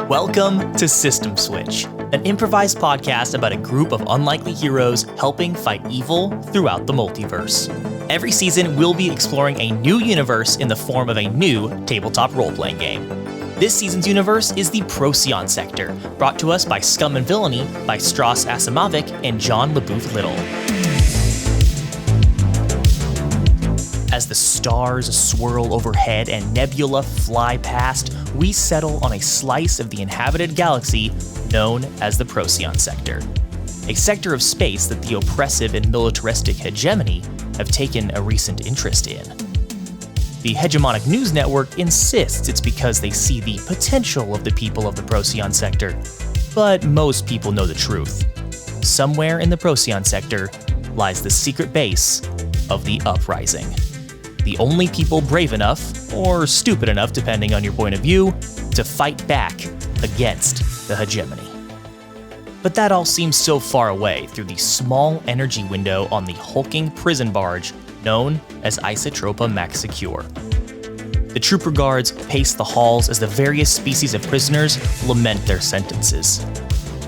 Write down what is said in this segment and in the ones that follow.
Welcome to System Switch, an improvised podcast about a group of unlikely heroes helping fight evil throughout the multiverse. Every season, we'll be exploring a new universe in the form of a new tabletop role-playing game. This season's universe is the Procyon Sector, brought to us by Scum Villainy by Stras Acimovic and Leboeuf-Little. As the stars swirl overhead and nebula fly past, we settle on a slice of the inhabited galaxy known as the Procyon Sector, a sector of space that the oppressive and militaristic hegemony have taken a recent interest in. The hegemonic news network insists it's because they see the potential of the people of the Procyon Sector, but most people know the truth. Somewhere in the Procyon Sector lies the secret base of the Uprising. The only people brave enough, or stupid enough depending on your point of view, to fight back against the hegemony. But that all seems so far away through the small energy window on the hulking prison barge known as Isotropa Max Secure. The trooper guards pace the halls as the various species of prisoners lament their sentences.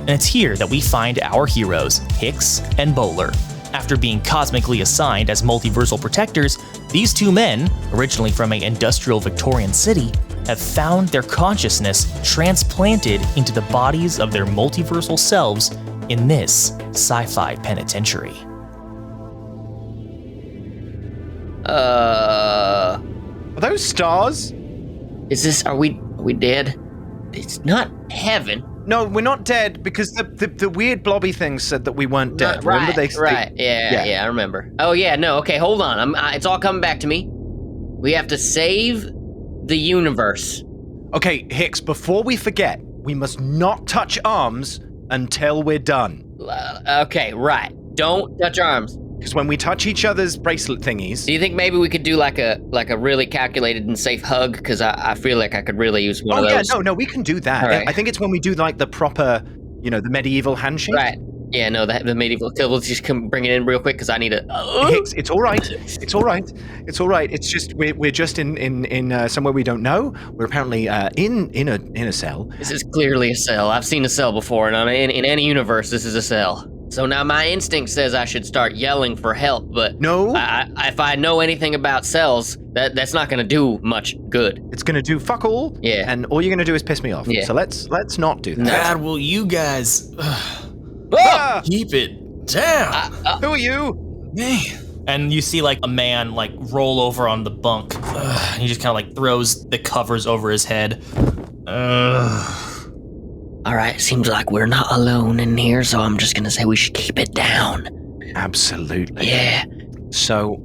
And it's here that we find our heroes, Hix and Bowler. After being cosmically assigned as multiversal protectors, these two men, originally from an industrial Victorian city, have found their consciousness transplanted into the bodies of their multiversal selves in this sci-fi penitentiary. Are those stars? Are we dead? It's not heaven. No, we're not dead because the weird blobby thing said that we weren't dead. Right, Remember Yeah, I remember. Oh yeah, no, okay, hold on. It's all coming back to me. We have to save the universe. Okay, Hix, before we forget, we must not touch arms until we're done. Okay, right. Don't touch arms. Because when we touch each other's bracelet thingies... Do you think maybe we could do like a really calculated and safe hug? Because I feel like I could really use one of those. No, we can do that. Right. I think it's when we do like the proper, the medieval handshake. Right. Yeah, no, the medieval... We'll just come bring it in real quick because I need a... Hix, it's all right. It's all right. It's just, we're just in somewhere we don't know. We're apparently in a cell. This is clearly a cell. I've seen a cell before, and in any universe, this is a cell. So now my instinct says I should start yelling for help, but no. If I know anything about cells, that's not going to do much good. It's going to do fuck all. Yeah. And all you're going to do is piss me off. Yeah. So let's not do that. God, will you guys keep it down? Who are you? Man. And you see like a man like roll over on the bunk. He just kind of like throws the covers over his head. All right, seems like we're not alone in here, so I'm just gonna say we should keep it down. Absolutely. Yeah. So,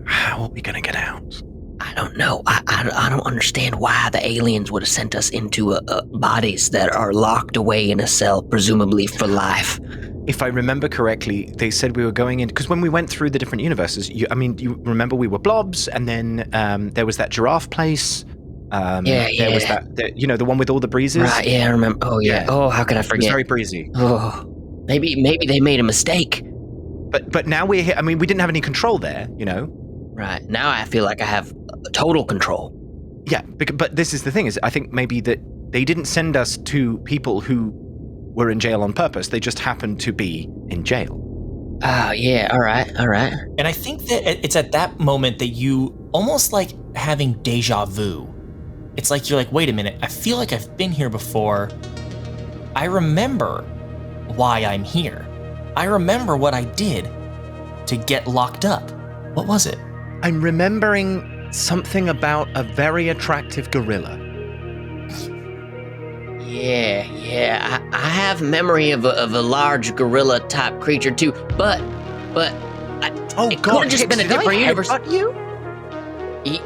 how are we gonna get out? I don't know. I don't understand why the aliens would have sent us into bodies that are locked away in a cell, presumably for life. If I remember correctly, they said we were going in, because when we went through the different universes, you remember we were blobs, and then there was that giraffe place. There was that, the one with all the breezes. Right, yeah, I remember. Oh, yeah. Oh, how could I forget? It was very breezy. Oh, maybe they made a mistake. But now we're here. I mean, we didn't have any control there, Right, now I feel like I have total control. Yeah, but this is the thing, is I think maybe that they didn't send us to people who were in jail on purpose. They just happened to be in jail. Oh, yeah, all right. And I think that it's at that moment that you almost like having deja vu. It's like you're like, wait a minute, I feel like I've been here before. I remember why I'm here. I remember what I did to get locked up. What was it? I'm remembering something about a very attractive gorilla. Yeah, I have memory of a large gorilla-type creature too, but it could have just been a different universe. You?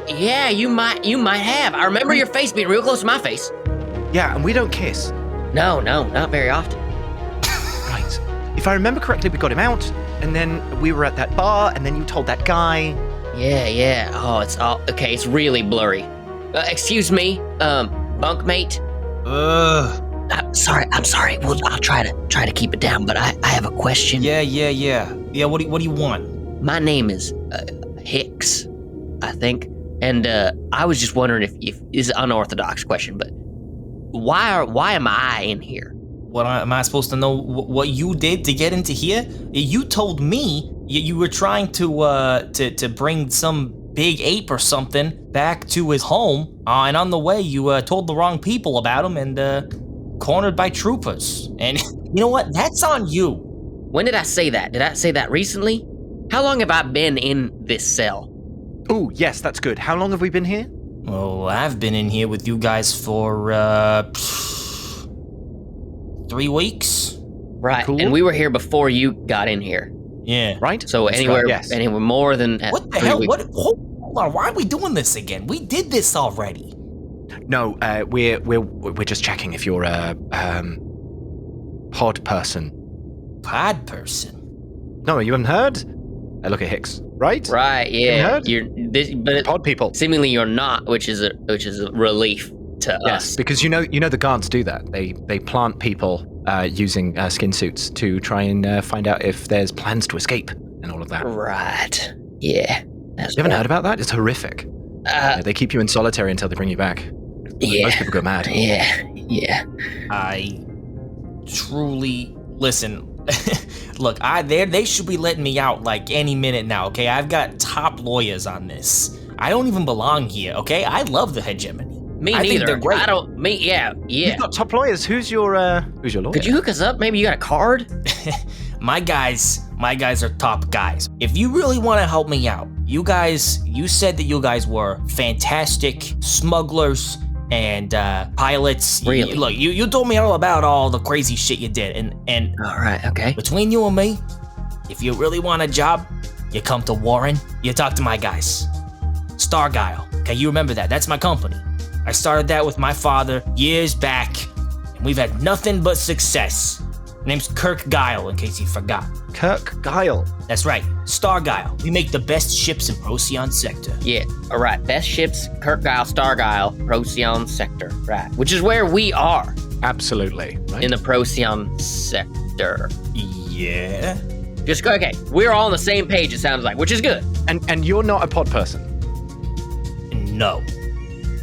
Yeah, you might have. I remember your face being real close to my face. Yeah, and we don't kiss. No, not very often. Right. If I remember correctly, we got him out, and then we were at that bar, and then you told that guy. Yeah. Oh, it's all okay. It's really blurry. Excuse me, bunkmate. I'm sorry. Well, I'll try to keep it down, but I have a question. Yeah. Yeah. What do you want? My name is Hix, I think, and I was just wondering if this is an unorthodox question, but why am I in here? What am I supposed to know? What you did to get into here? You told me you were trying to bring some big ape or something back to his home, and on the way you told the wrong people about him and cornered by troopers. And you know what? That's on you. When did I say that? Did I say that recently? How long have I been in this cell? Oh, yes, that's good. How long have we been here? Well, I've been in here with you guys for 3 weeks. Right, Cool. and we were here before you got in here. Yeah. Right? So That's anywhere, right, yes. anywhere more than What the 3 hell? weeks. What? Hold on. Why are we doing this again? We did this already. No, we're just checking if you're a pod person. Pod person. No, you haven't heard? I look at Hix, right? Right, You yeah. heard? But Pod people. seemingly you're not, which is a relief to Yes, us. because you know the guards do that. They plant people using skin suits to try and find out if there's plans to escape and all of that. Right. Yeah. That's You haven't right. heard about that? It's horrific. Yeah, they keep you in solitary until they bring you back. Yeah. Most people go mad. Yeah. I truly listen. Look, they should be letting me out like any minute now. Okay, I've got top lawyers on this. I don't even belong here. Okay, I love the hegemony. Me I neither. think they're great. Yeah. You've got top lawyers. Who's your lawyer? Could you hook us up? Maybe you got a card? My guys are top guys. If you really want to help me out, you said that you guys were fantastic smugglers and pilots. Really? Look, you told me all about all the crazy shit you did, and All right, okay. between you and me, if you really want a job, you come to Warren, you talk to my guys. Starguile, okay, you remember that, that's my company. I started that with my father years back, and we've had nothing but success. Name's Kirk Guile, in case you forgot. Kirk Guile. That's right, Starguile. We make the best ships in Procyon Sector. Yeah, all right. Best ships, Kirk Guile, Starguile, Procyon Sector. Right. Which is where we are, Absolutely. Right? in the Procyon Sector. Yeah? Just go, okay, we're all on the same page, it sounds like, which is good. And you're not a pod person. No.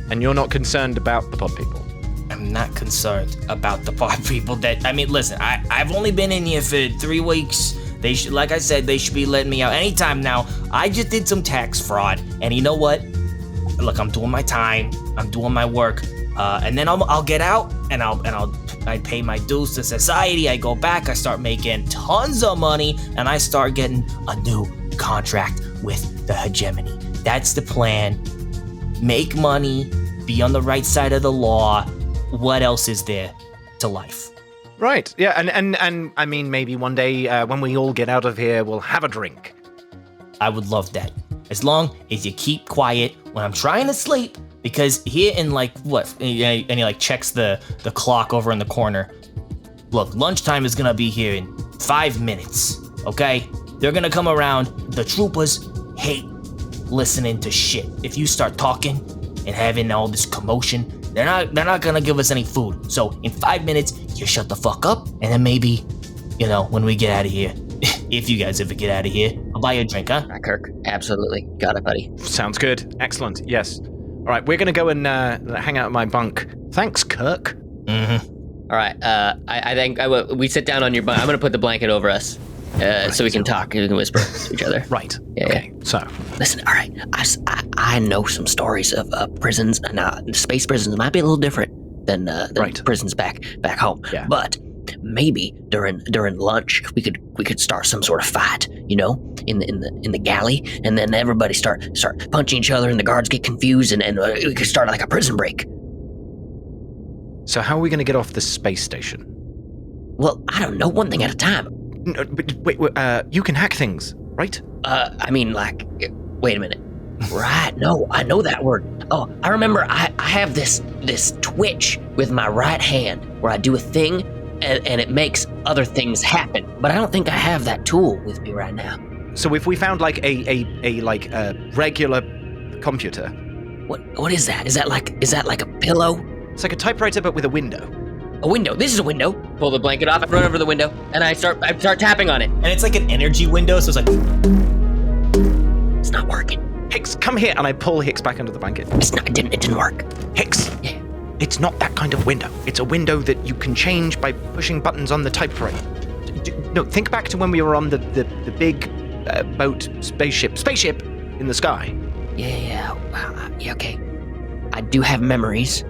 And you're not concerned about the pod people. I'm not concerned about the pod people listen, I've only been in here for 3 weeks. Like I said, they should be letting me out anytime now. I just did some tax fraud, and you know what? Look, I'm doing my time, I'm doing my work, and then I'll get out, and I pay my dues to society. I go back, I start making tons of money, and I start getting a new contract with the hegemony. That's the plan. Make money, be on the right side of the law. What else is there to life? Right. Yeah. And I mean, maybe one day when we all get out of here, we'll have a drink. I would love that. As long as you keep quiet when I'm trying to sleep, because here in and he checks the clock over in the corner. Look, lunchtime is gonna be here in 5 minutes, okay? They're gonna come around. The troopers hate listening to shit. If you start talking and having all this commotion, they're not gonna give us any food. So in 5 minutes, you shut the fuck up, and then maybe, when we get out of here, if you guys ever get out of here, I'll buy you a drink, huh? All right, Kirk, absolutely. Got it, buddy. Sounds good. Excellent. Yes. All right. We're going to go and hang out at my bunk. Thanks, Kirk. Mm-hmm. All right, I think we sit down on your bunk. I'm going to put the blanket over us so we can talk and we can whisper to each other. Right. Yeah, okay. So. Listen, all right, I know some stories of prisons. Now, space prisons might be a little different than Right. prisons back home. Yeah. But maybe during lunch we could start some sort of fight, in the galley, and then everybody start punching each other, and the guards get confused, and we could start like a prison break. So how are we going to get off the space station? Well, I don't know, one thing at a time. No, but wait, you can hack things, right? Wait a minute. Right, no, I know that word. Oh, I remember I have this twitch with my right hand where I do a thing and it makes other things happen. But I don't think I have that tool with me right now. So if we found like a regular computer. What is that? Is that like a pillow? It's like a typewriter but with a window. A window. This is a window. Pull the blanket off, I run over to the window, and I start tapping on it. And it's like an energy window, so it's like... It's not working. Hix, come here, and I pull Hix back under the blanket. It didn't work. Hix, Yeah. It's not that kind of window. It's a window that you can change by pushing buttons on the typewriter. No, think back to when we were on the big boat spaceship in the sky. Yeah, okay. I do have memories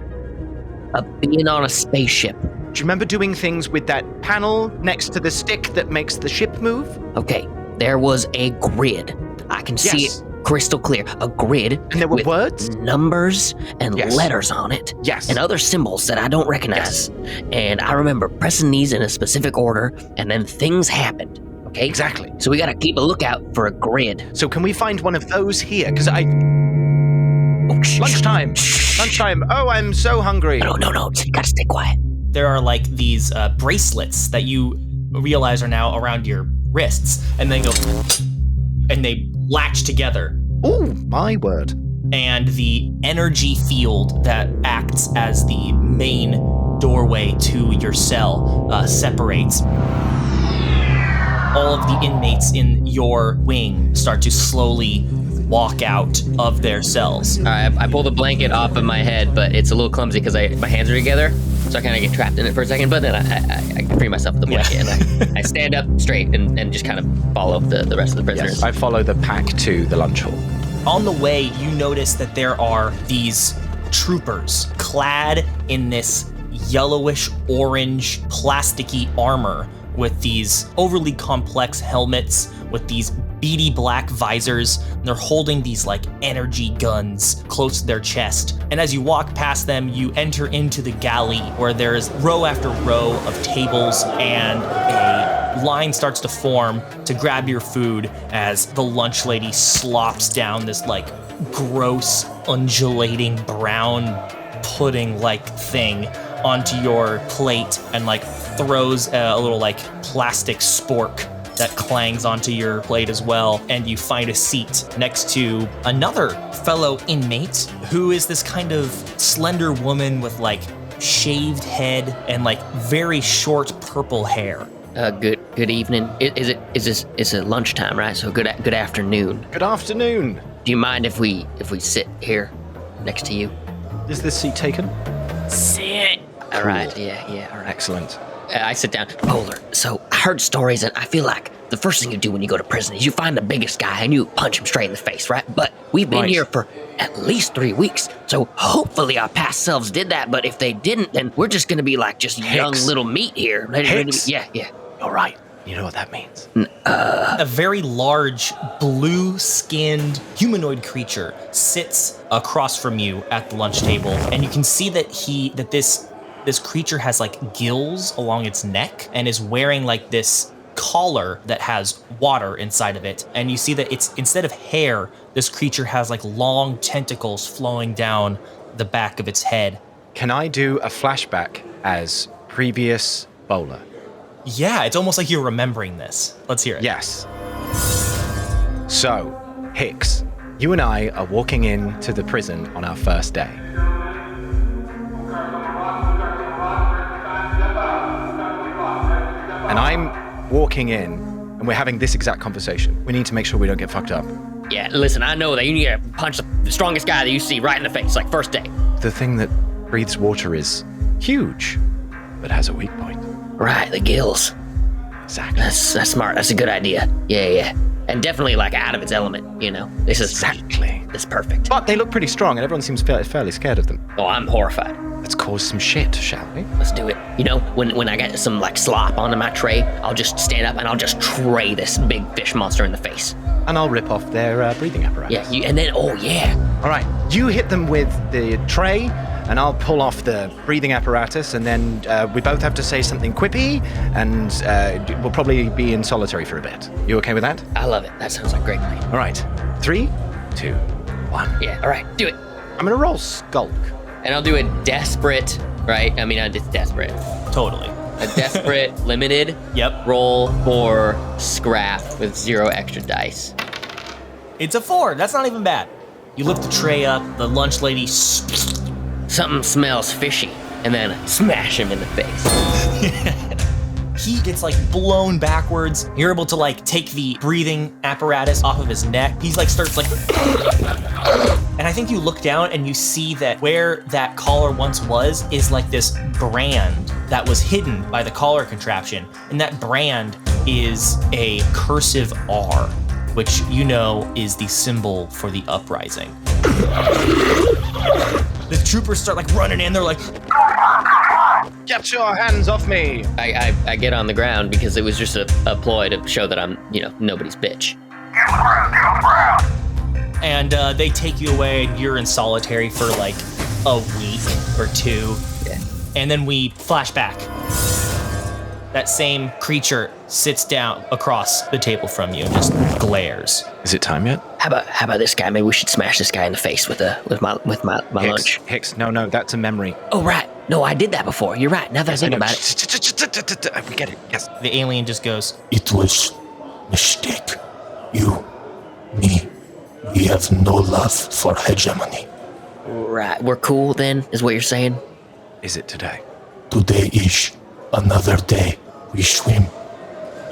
of being on a spaceship. Do you remember doing things with that panel next to the stick that makes the ship move? Okay, there was a grid. I can see it crystal clear. A grid. And there were words? Numbers and letters on it. Yes. And other symbols that I don't recognize. Yes. And I remember pressing these in a specific order, and then things happened. Okay? Exactly. So we gotta keep a lookout for a grid. So can we find one of those here? Because Lunchtime! Oh, I'm so hungry. No, you gotta stay quiet. There are like these bracelets that you realize are now around your wrists, and they go, and they latch together. Oh, my word. And the energy field that acts as the main doorway to your cell separates. All of the inmates in your wing start to slowly walk out of their cells. All right, I pull the blanket off of my head, but it's a little clumsy because my hands are together, so I kind of get trapped in it for a second, but then I free myself of the blanket, and I stand up straight and just kind of follow the rest of the prisoners. Yes, I follow the pack to the lunch hall. On the way, you notice that there are these troopers clad in this yellowish orange plasticky armor with these overly complex helmets with these beady black visors. They're holding these like energy guns close to their chest. And as you walk past them, you enter into the galley where there's row after row of tables, and a line starts to form to grab your food as the lunch lady slops down this like gross undulating brown pudding-like thing onto your plate and like throws a little like plastic spork that clangs onto your plate as well, and you find a seat next to another fellow inmate who is this kind of slender woman with like shaved head and like very short purple hair. Good evening. Is it lunchtime, right? So good afternoon. Good afternoon. Do you mind if we sit here next to you? Is this seat taken? Sit. All right. Yeah. All right. Excellent. I sit down. Bowler, so I heard stories, and I feel like the first thing you do when you go to prison is you find the biggest guy and you punch him straight in the face, right? But we've been here for at least 3 weeks, so hopefully our past selves did that, but if they didn't, then we're just gonna be like just young little meat here. Hix. Yeah. You're right. You know what that means. A very large, blue-skinned humanoid creature sits across from you at the lunch table, and you can see that this creature has like gills along its neck and is wearing like this collar that has water inside of it. And you see that it's, instead of hair, this creature has like long tentacles flowing down the back of its head. Can I do a flashback as previous Bowler? Yeah, it's almost like you're remembering this. Let's hear it. Yes. So, Hix, you and I are walking into the prison on our first day. And I'm walking in, and we're having this exact conversation. We need to make sure we don't get fucked up. Yeah, listen, I know that you need to punch the strongest guy that you see right in the face, like first day. The thing that breathes water is huge, but has a weak point. Right, the gills. Exactly. That's smart. That's a good idea. Yeah. And definitely like out of its element, you know. This is exactly. This is perfect. But they look pretty strong, and everyone seems fairly scared of them. Oh, I'm horrified. Let's cause some shit, shall we? Let's do it. You know, when I get some like slop onto my tray, I'll just stand up and I'll just tray this big fish monster in the face. And I'll rip off their breathing apparatus. Yeah, and then, oh yeah. All right, you hit them with the tray, and I'll pull off the breathing apparatus, and then we both have to say something quippy, and we'll probably be in solitary for a bit. You okay with that? I love it. That sounds like a great plan. All right, 3, 2, 1. Yeah, all right, do it. I'm gonna roll Skulk. And I'll do a desperate, right? I mean, it's desperate. Totally. A desperate, limited roll for scrap with 0 extra dice. It's a 4. That's not even bad. You lift the tray up, the lunch lady... Something smells fishy, and then smash him in the face. He gets like blown backwards. You're able to like take the breathing apparatus off of his neck. He's like starts like And I think you look down and you see that where that collar once was is like this brand that was hidden by the collar contraption. And that brand is a cursive R, which you know is the symbol for the uprising. The troopers start like running in, they're like, "Get your hands off me!" I get on the ground because it was just a ploy to show that I'm, nobody's bitch. And they take you away and you're in solitary for like a week or two. Yeah. And then we flash back. That same creature sits down across the table from you and just glares. Is it time yet? How about this guy? Maybe we should smash this guy in the face with my lunch. Hix, no, that's a memory. Oh, right. No, I did that before. You're right. Now that I think about it. We get it, yes. The alien just goes, It was mistake. You, me, we have no love for hegemony. Right. We're cool then, is what you're saying? Is it today? Today is another day. We swim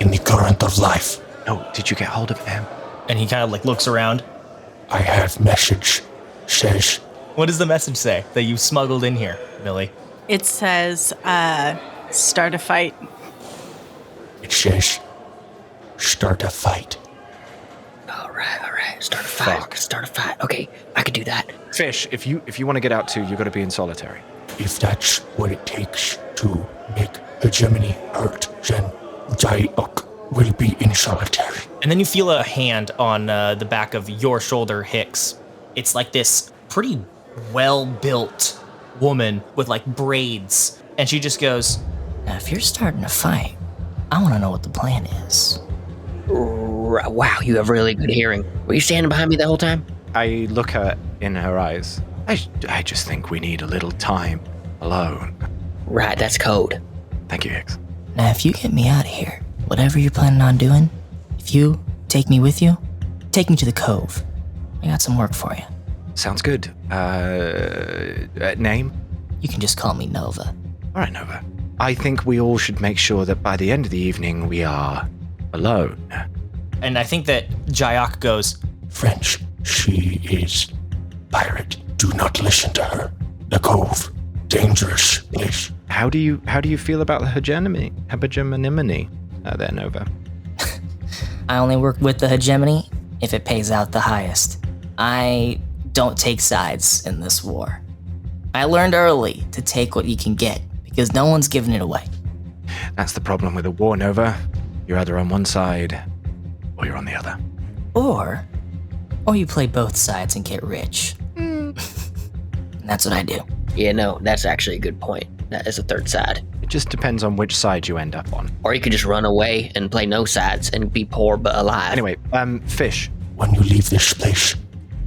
in the current of life. No, did you get hold of him? and he kind of like looks around. I have message. Says, What does the message say that you smuggled in here, Millie? It says, start a fight. it says, start a fight. All right. Start a fight. Fuck. Start a fight. Okay, I could do that. Fish, if you want to get out too, you got to be in solitary. If that's what it takes to make hegemony hurt, then Jayuk will be in solitary. And then you feel a hand on the back of your shoulder, Hix. It's like this pretty well-built woman with like braids. And she just goes, Now, if you're starting a fight, I want to know what the plan is. Wow, you have really good hearing. Were you standing behind me the whole time? I look her in her eyes. I just think we need a little time alone. Right, that's code. Thank you, Hix. Now, if you get me out of here, whatever you're planning on doing, if you take me with you, take me to the cove. I got some work for you. Sounds good. Name? You can just call me Nova. All right, Nova. I think we all should make sure that by the end of the evening we are alone. and I think that Jayuk goes, French, she is pirate. Do not listen to her. The cove, dangerous place. How do you feel about the hegemony there, Nova? I only work with the hegemony if it pays out the highest. I don't take sides in this war. I learned early to take what you can get because no one's giving it away. That's the problem with a war, Nova. You're either on one side or you're on the other. Or you play both sides and get rich. And that's what I do. Yeah, no, that's actually a good point. That is a third side. It just depends on which side you end up on. Or you could just run away and play no sides and be poor but alive. Anyway, Fish. When you leave this place,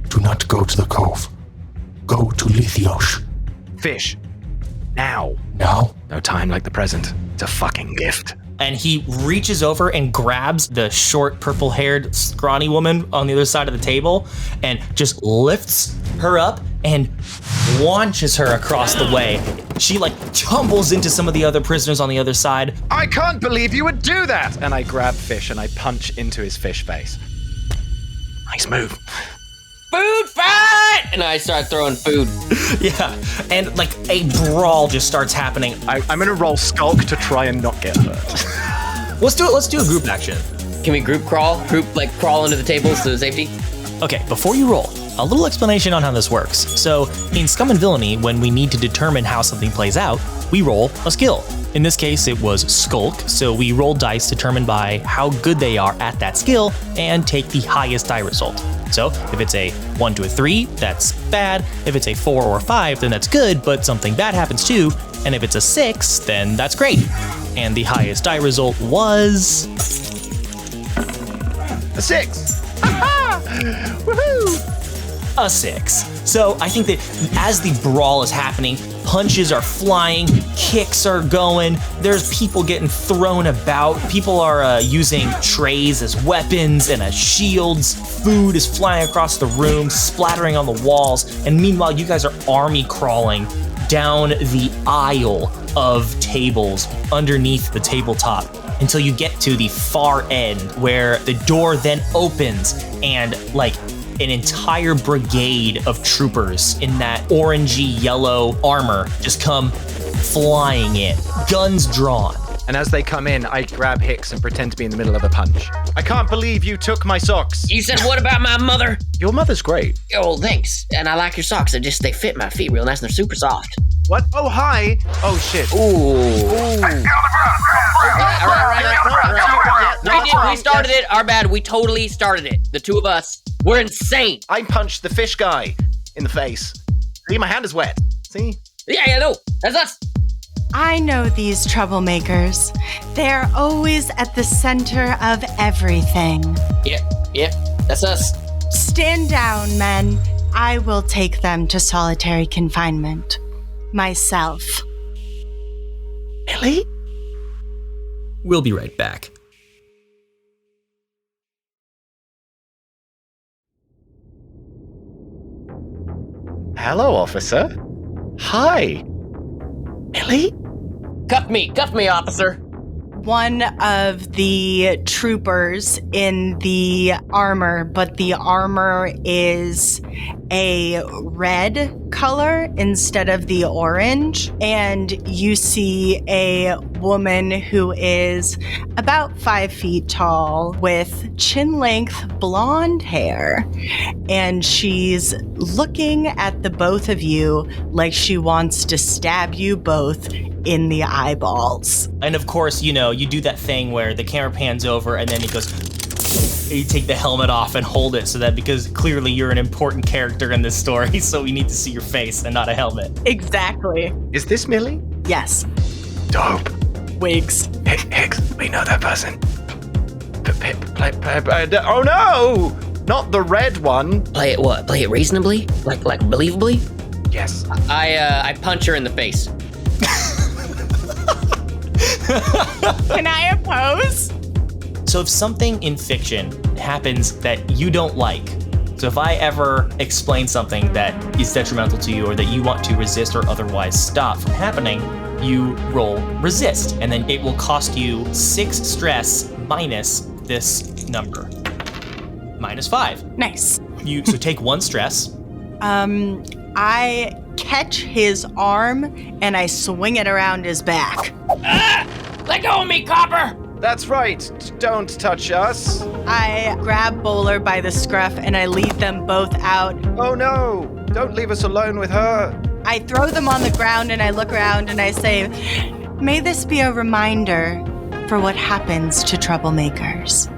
do not go to the cove. Go to Lithios. Fish. Now. Now? No time like the present. It's a fucking gift. and he reaches over and grabs the short, purple-haired, scrawny woman on the other side of the table and just lifts her up and launches her across the way. She like tumbles into some of the other prisoners on the other side. I can't believe you would do that! And I grab Fish and I punch into his fish face. Nice move. Food fight! And I start throwing food. Yeah, and like a brawl just starts happening. I'm gonna roll Skulk to try and not get hurt. Let's do a group action. Can we group crawl? Crawl under the tables to safety? Okay, before you roll, a little explanation on how this works. So, in Scum and Villainy, when we need to determine how something plays out, we roll a skill. In this case, it was Skulk, so we roll dice determined by how good they are at that skill and take the highest die result. So, if it's a 1 to a 3, that's bad. If it's a 4 or a 5, then that's good, but something bad happens too. And if it's a 6, then that's great. And the highest die result was... A 6! Woohoo! A 6. So I think that as the brawl is happening, punches are flying, kicks are going, there's people getting thrown about, people are using trays as weapons and as shields, food is flying across the room, splattering on the walls, and meanwhile you guys are army crawling down the aisle of tables underneath the tabletop until you get to the far end where the door then opens and like an entire brigade of troopers in that orangey yellow armor just come flying in, guns drawn. And as they come in, I grab Hix and pretend to be in the middle of a punch. I can't believe you took my socks. You said what about my mother? Your mother's great. Oh, thanks. And I like your socks. They fit my feet real nice and they're super soft. What? Oh, hi. Oh, shit. Ooh. Right. We started it. Our bad. We totally started it. The two of us. We're insane. I punched the fish guy in the face. See, my hand is wet. See? Yeah, no. That's us. I know these troublemakers. They're always at the center of everything. Yep. That's us. Stand down, men. I will take them to solitary confinement. Myself. Millie? We'll be right back. Hello, officer. Hi. Millie? Cuff me, officer. One of the troopers in the armor, but the armor is a red color instead of the orange. And you see a woman who is about 5 feet tall with chin-length blonde hair. And she's looking at the both of you like she wants to stab you both in the eyeballs. And of course, you do that thing where the camera pans over and then it goes, you take the helmet off and hold it so that because clearly you're an important character in this story, so we need to see your face and not a helmet. Exactly. Is this Millie? Yes. Dope. Wigs. Hix, we know that person. Oh no! Not the red one. Play it what? Play it reasonably? Like believably? Yes. I punch her in the face. Can I oppose? So if something in fiction happens that you don't like, so if I ever explain something that is detrimental to you or that you want to resist or otherwise stop from happening, you roll resist, and then it will cost you 6 stress minus this number. -5. Nice. So take 1 stress. I catch his arm and I swing it around his back. Let go of me, copper! That's right. Don't touch us. I grab Bowler by the scruff and I lead them both out. Oh no! Don't leave us alone with her. I throw them on the ground and I look around and I say, may this be a reminder for what happens to troublemakers.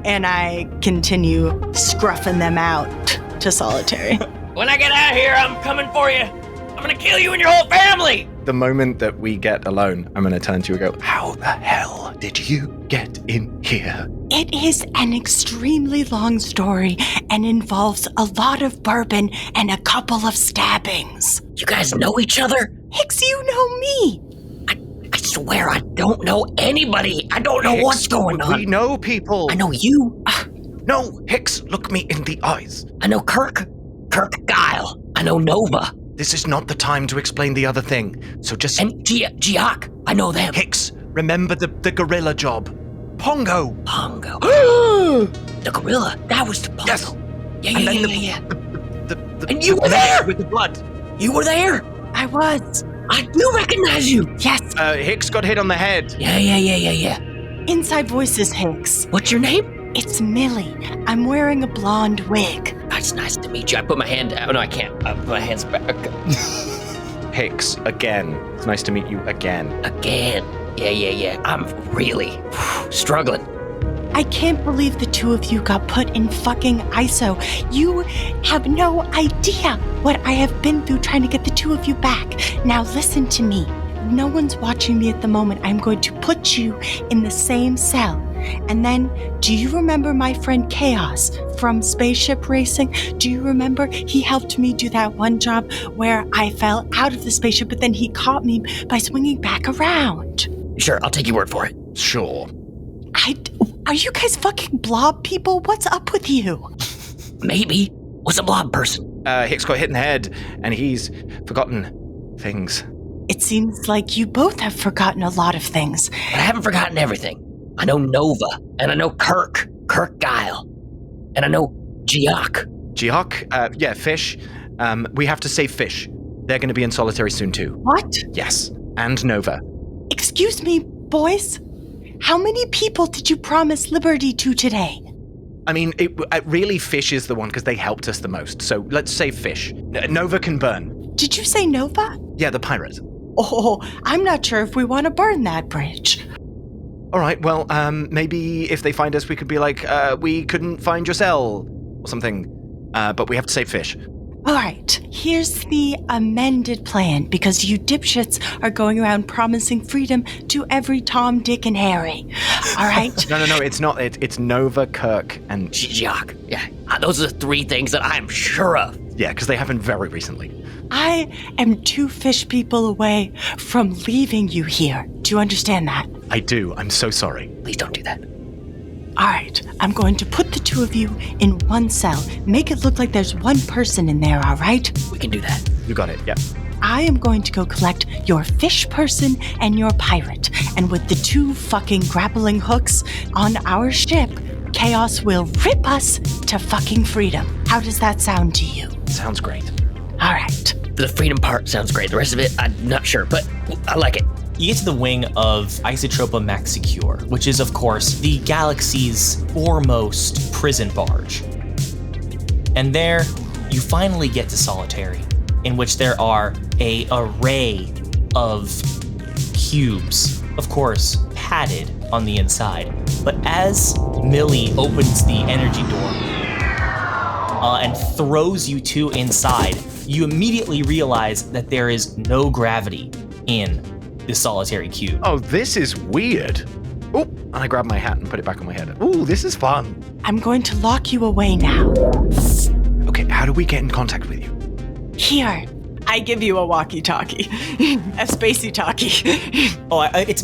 And I continue scruffing them out to solitary. When I get out of here, I'm coming for you. I'm gonna kill you and your whole family. The moment that we get alone, I'm going to turn to you and go, how the hell did you get in here? It is an extremely long story and involves a lot of bourbon and a couple of stabbings. You guys know each other? Hix, you know me. I swear I don't know anybody. I don't know Hix, what's going on. We know people. I know you. No, Hix, look me in the eyes. I know Kirk Guile. I know Nova. This is not the time to explain the other thing, so just... And Giac, I know them. Hix, remember the gorilla job. Pongo. The gorilla, that was the Pongo. Yes. Yeah. The And you were there! With the blood. You were there? I was. I do recognize you. Yes. Hix got hit on the head. Yeah. Inside Voices, Hix. What's your name? It's Millie. I'm wearing a blonde wig. It's nice to meet you. I put my hand down. Oh, no, I can't. I put my hands back. Hix, again. It's nice to meet you again. Again. Yeah. I'm really struggling. I can't believe the two of you got put in fucking ISO. You have no idea what I have been through trying to get the two of you back. Now listen to me. No one's watching me at the moment. I'm going to put you in the same cell. And then, do you remember my friend Chaos from Spaceship Racing? Do you remember he helped me do that one job where I fell out of the spaceship, but then he caught me by swinging back around? Sure, I'll take your word for it. Sure. Are you guys fucking blob people? What's up with you? Maybe. What's a blob person? Hix got hit in the head, and he's forgotten things. It seems like you both have forgotten a lot of things. But I haven't forgotten everything. I know Nova, and I know Kirk Guile, and I know Giac. Geok, yeah, Fish. We have to save Fish. They're going to be in solitary soon too. What? Yes, and Nova. Excuse me, boys. How many people did you promise liberty to today? I mean, really, Fish is the one because they helped us the most. So let's save Fish. Nova can burn. Did you say Nova? Yeah, the pirate. Oh, I'm not sure if we want to burn that bridge. All right, well, maybe if they find us, we could be like, we couldn't find your cell or something. But we have to save Fish. All right, here's the amended plan, because you dipshits are going around promising freedom to every Tom, Dick, and Harry. All right? No, it's not. It's Nova, Kirk, and... Jock. Yeah, those are the 3 things that I'm sure of. Yeah, because they happened very recently. I am 2 fish people away from leaving you here. Do you understand that? I do. I'm so sorry. Please don't do that. All right, I'm going to put the 2 of you in one cell. Make it look like there's 1 person in there, all right? We can do that. You got it, yeah. I am going to go collect your fish person and your pirate. And with the 2 fucking grappling hooks on our ship, Chaos will rip us to fucking freedom. How does that sound to you? Sounds great. All right. The freedom part sounds great. The rest of it, I'm not sure, but I like it. You get to the wing of Isotropa Maxicure, which is, of course, the galaxy's foremost prison barge. And there, you finally get to Solitary, in which there are an array of cubes, of course, padded on the inside. But as Millie opens the energy door and throws you 2 inside, you immediately realize that there is no gravity in the solitary cube. Oh, this is weird. Oh, and I grab my hat and put it back on my head. Ooh, this is fun. I'm going to lock you away now. Okay, how do we get in contact with you? Here. I give you a walkie-talkie. A spacey-talkie.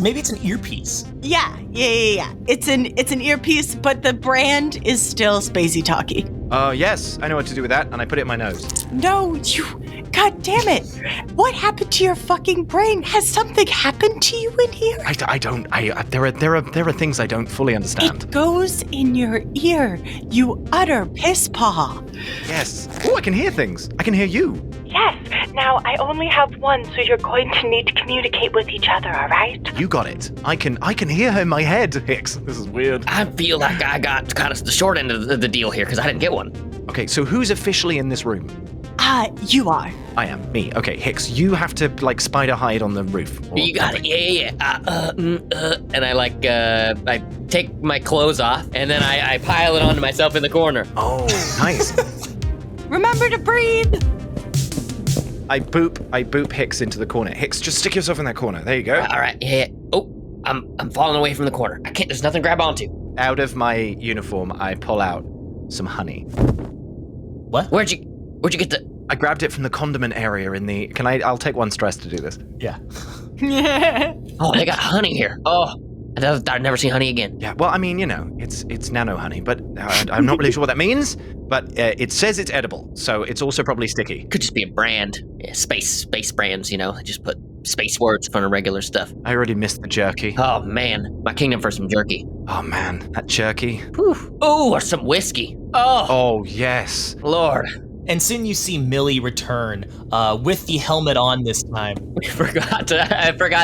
Maybe it's an earpiece. Yeah. It's an earpiece, but the brand is still spacey-talkie. Yes, I know what to do with that, and I put it in my nose. No, you... God damn it. What happened to your fucking brain? Has something happened to you in here? There are things I don't fully understand. It goes in your ear, you utter piss paw. Yes. Oh, I can hear things. I can hear you. Yes. Now, I only have 1, so you're going to need to communicate with each other, all right? You got it. I can hear her in my head, Hix. This is weird. I feel like I got kind of the short end of the deal here, because I didn't get one. Okay, so who's officially in this room? You are. I am. Me. Okay, Hix, you have to, spider hide on the roof. You got it. Yeah. And I take my clothes off, and then I pile it onto myself in the corner. Oh, nice. Remember to breathe. I boop Hix into the corner. Hix, just stick yourself in that corner. There you go. All right. Yeah. Oh, I'm falling away from the corner. I can't. There's nothing to grab onto. Out of my uniform, I pull out some honey. What? Where'd you get the... I grabbed it from the condiment area in the... I'll take 1 stress to do this. Yeah. Oh, they got honey here. Oh, I've never seen honey again. Yeah, well, I mean, it's nano honey, but I'm not really sure what that means, but it says it's edible, so it's also probably sticky. Could just be a brand. Yeah, space brands, They just put space words in front of regular stuff. I already missed the jerky. Oh, man. My kingdom for some jerky. Oh, man. That jerky. Whew. Oh, or some whiskey. Oh, yes. Lord. And soon you see Millie return with the helmet on this time. I forgot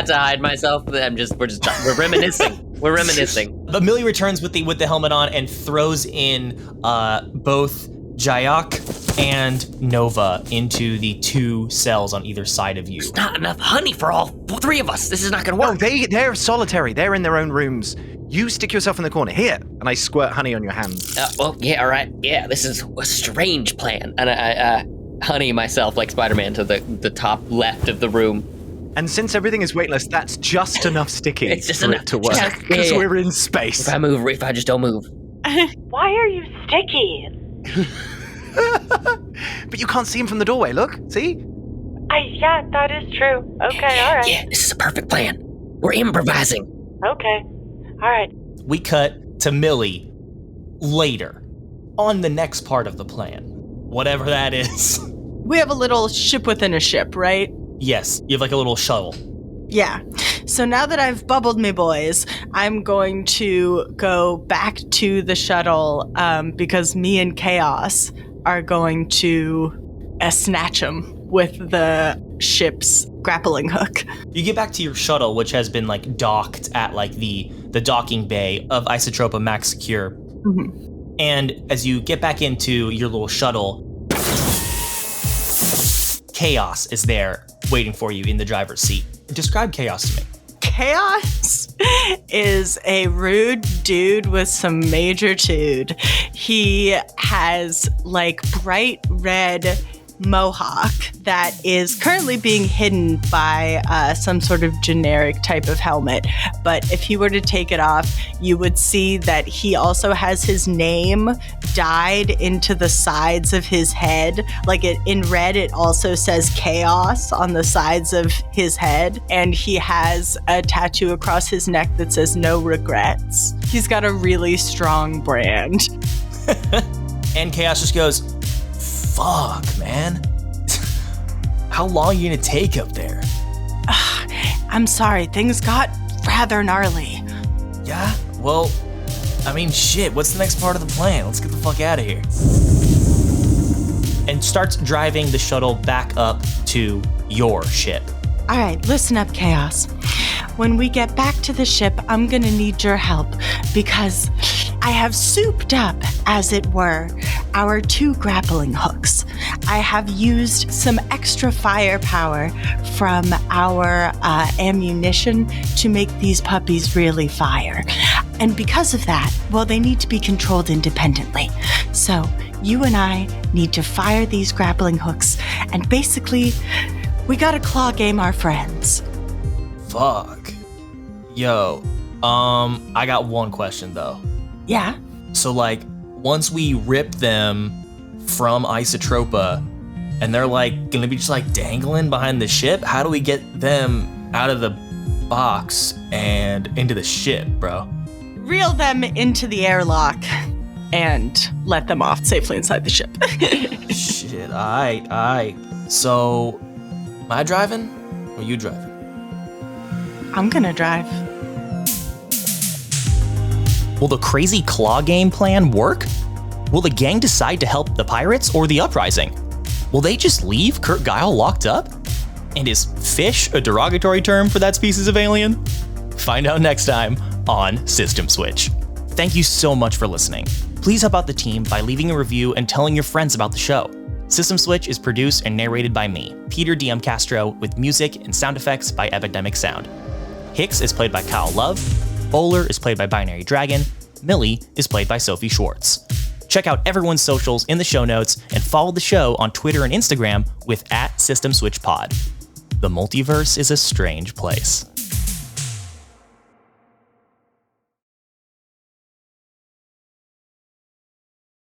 to hide myself. We're reminiscing. We're reminiscing. But Millie returns with the helmet on and throws in both Jayok and Nova into the 2 cells on either side of you. There's not enough honey for all 3 of us. This is not gonna work. No, they're solitary. They're in their own rooms. You stick yourself in the corner. Here. And I squirt honey on your hands. Well, yeah, all right. Yeah, this is a strange plan. And I honey myself like Spider-Man to the top left of the room. And since everything is weightless, that's just enough sticky It's just for enough it to work. Because we're in space. If I just don't move. Why are you sticky? But you can't see him from the doorway, look. See? Yeah, that is true. Okay, all right. Yeah, this is a perfect plan. We're improvising. Okay. All right. We cut to Millie later on the next part of the plan. Whatever that is. We have a little ship within a ship, right? Yes, you have a little shuttle. Yeah. So now that I've bubbled me, boys, I'm going to go back to the shuttle because me and Chaos are going to snatch him with the ship's grappling hook. You get back to your shuttle, which has been like docked at like the docking bay of Isotropa Max Secure. Mm-hmm. And as you get back into your little shuttle, Chaos is there waiting for you in the driver's seat. Describe Chaos to me. Chaos is a rude dude with some major tude. He has like bright red mohawk that is currently being hidden by some sort of generic type of helmet. But if he were to take it off, you would see that he also has his name dyed into the sides of his head. Like in red, it also says Chaos on the sides of his head. And he has a tattoo across his neck that says no regrets. He's got a really strong brand. And Chaos just goes, fuck, man. How long are you gonna take up there? I'm sorry, things got rather gnarly. Yeah? Well, I mean, shit, what's the next part of the plan? Let's get the fuck out of here. And starts driving the shuttle back up to your ship. All right, listen up, Chaos. When we get back to the ship, I'm gonna need your help because I have souped up, as it were, our 2 grappling hooks. I have used some extra firepower from our ammunition to make these puppies really fire. And because of that, well, they need to be controlled independently. So you and I need to fire these grappling hooks, and basically, we gotta claw game our friends. Fuck. Yo, I got one question though. Yeah? So like, once we rip them from Isotropa, and they're like gonna be just like dangling behind the ship, how do we get them out of the box and into the ship, bro? Reel them into the airlock and let them off safely inside the ship. Shit, aight. So, am I driving or you driving? I'm gonna drive. Will the crazy claw game plan work? Will the gang decide to help the pirates or the uprising? Will they just leave Kurt Guile locked up? And is fish a derogatory term for that species of alien? Find out next time on System Switch. Thank you so much for listening. Please help out the team by leaving a review and telling your friends about the show. System Switch is produced and narrated by me, Peter DM Castro, with music and sound effects by Epidemic Sound. Hix is played by Kyle Love, Bowler is played by Binary Dragon, Millie is played by Sophie Schwartz. Check out everyone's socials in the show notes and follow the show on Twitter and Instagram with @SystemSwitchPod. The multiverse is a strange place.